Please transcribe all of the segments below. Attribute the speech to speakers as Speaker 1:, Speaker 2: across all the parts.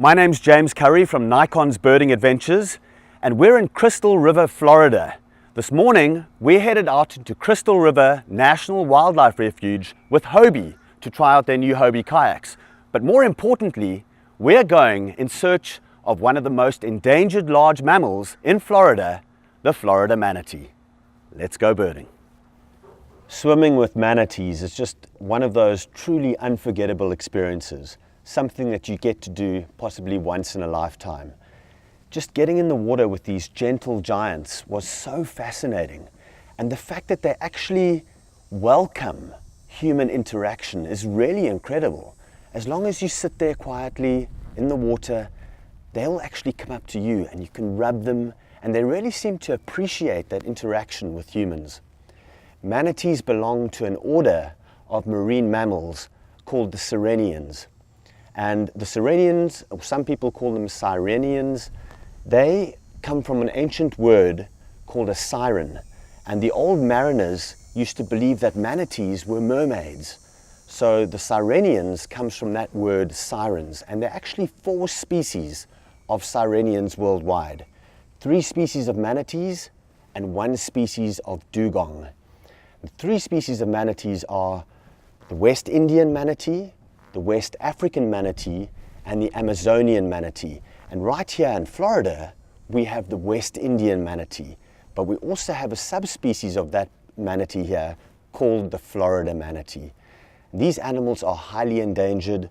Speaker 1: My name's James Currie from Nikon's Birding Adventures, and we're in Crystal River, Florida. This morning, we're headed out into Crystal River National Wildlife Refuge with Hobie to try out their new Hobie kayaks. But more importantly, we're going in search of one of the most endangered large mammals in Florida, the Florida manatee. Let's go birding. Swimming with manatees is just one of those truly unforgettable experiences. Something that you get to do possibly once in a lifetime. Just getting in the water with these gentle giants was so fascinating. And the fact that they actually welcome human interaction is really incredible. As long as you sit there quietly in the water, they'll actually come up to you and you can rub them, and they really seem to appreciate that interaction with humans. Manatees belong to an order of marine mammals called the sirenians. And the sirenians, or some people call them sirenians, they come from an ancient word called a siren. And the old mariners used to believe that manatees were mermaids. So the sirenians comes from that word sirens. And there are actually 4 species of sirenians worldwide. 3 species of manatees and 1 species of dugong. The 3 species of manatees are the West Indian manatee, the West African manatee, and the Amazonian manatee. And right here in Florida, we have the West Indian manatee, but we also have a subspecies of that manatee here called the Florida manatee. These animals are highly endangered,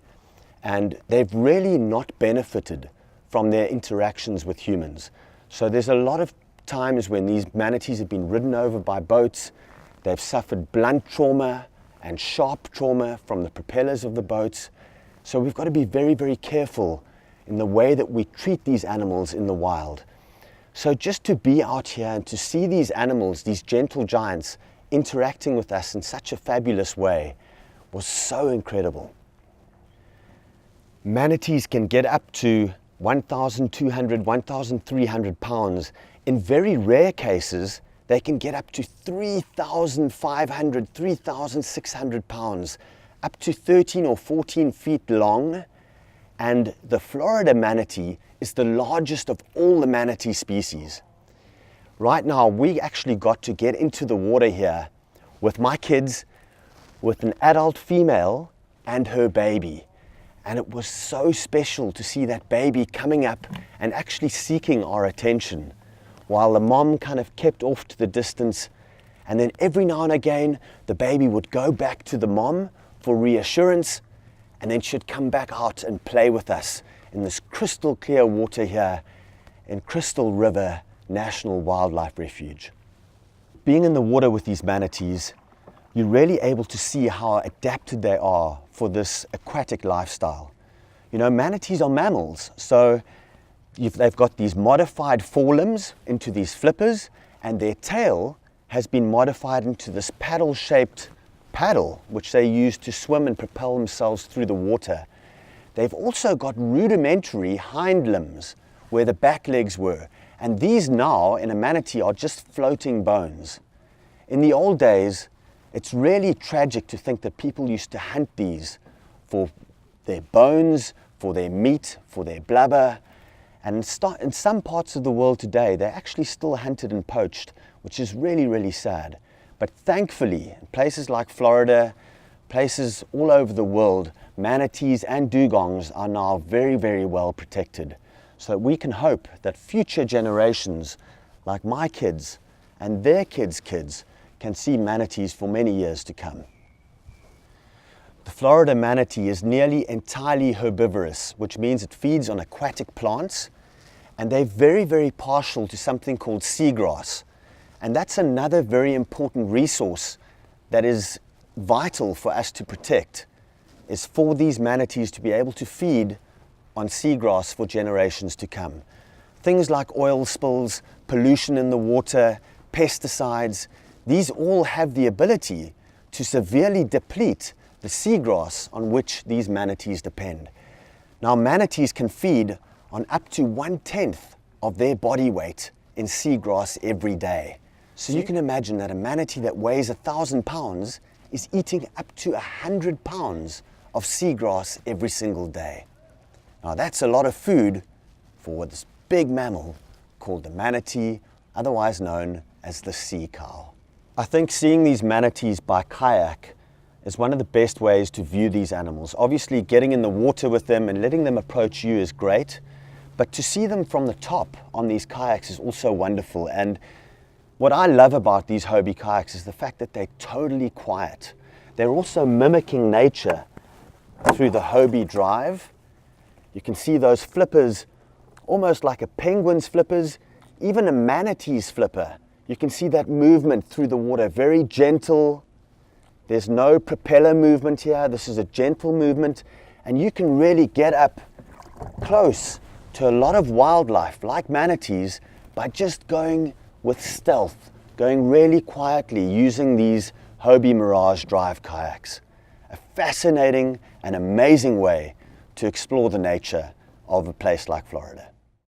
Speaker 1: and they've really not benefited from their interactions with humans. So there's a lot of times when these manatees have been ridden over by boats, they've suffered blunt trauma and sharp trauma from the propellers of the boats. So we've got to be very, very careful in the way that we treat these animals in the wild. So just to be out here and to see these animals, these gentle giants, interacting with us in such a fabulous way was so incredible. Manatees can get up to 1,200, 1,300 pounds. In very rare cases, they can get up to 3,500, 3,600 pounds, up to 13 or 14 feet long. And the Florida manatee is the largest of all the manatee species. Right now, we actually got to get into the water here with my kids, with an adult female and her baby. And it was so special to see that baby coming up and actually seeking our attention, while the mom kind of kept off to the distance. And then every now and again, the baby would go back to the mom for reassurance, and then she'd come back out and play with us in this crystal clear water here in Crystal River National Wildlife Refuge. Being in the water with these manatees, you're really able to see how adapted they are for this aquatic lifestyle. You know, manatees are mammals, so they've got these modified forelimbs into these flippers, and their tail has been modified into this paddle-shaped paddle, which they use to swim and propel themselves through the water. They've also got rudimentary hind limbs where the back legs were, and these now in a manatee are just floating bones. In the old days, it's really tragic to think that people used to hunt these for their bones, for their meat, for their blubber. And in some parts of the world today, they're actually still hunted and poached, which is really, really sad. But thankfully, in places like Florida, places all over the world, manatees and dugongs are now very, very well protected. So we can hope that future generations, like my kids and their kids' kids, can see manatees for many years to come. The Florida manatee is nearly entirely herbivorous, which means it feeds on aquatic plants, and they're very, very partial to something called seagrass. And that's another very important resource that is vital for us to protect, is for these manatees to be able to feed on seagrass for generations to come. Things like oil spills, pollution in the water, pesticides, these all have the ability to severely deplete the seagrass on which these manatees depend. Now, manatees can feed on up to 1/10 of their body weight in seagrass every day. So you can imagine that a manatee that weighs 1,000 pounds is eating up to 100 pounds of seagrass every single day. Now that's a lot of food for this big mammal called the manatee, otherwise known as the sea cow. I think seeing these manatees by kayak is one of the best ways to view these animals. Obviously, getting in the water with them and letting them approach you is great, but to see them from the top on these kayaks is also wonderful. And what I love about these Hobie kayaks is the fact that they're totally quiet. They're also mimicking nature through the Hobie drive. You can see those flippers almost like a penguin's flippers, even a manatee's flipper. You can see that movement through the water, very gentle. There's no propeller movement here. This is a gentle movement, and you can really get up close to a lot of wildlife like manatees by just going with stealth, going really quietly using these Hobie Mirage Drive kayaks. A fascinating and amazing way to explore the nature of a place like Florida.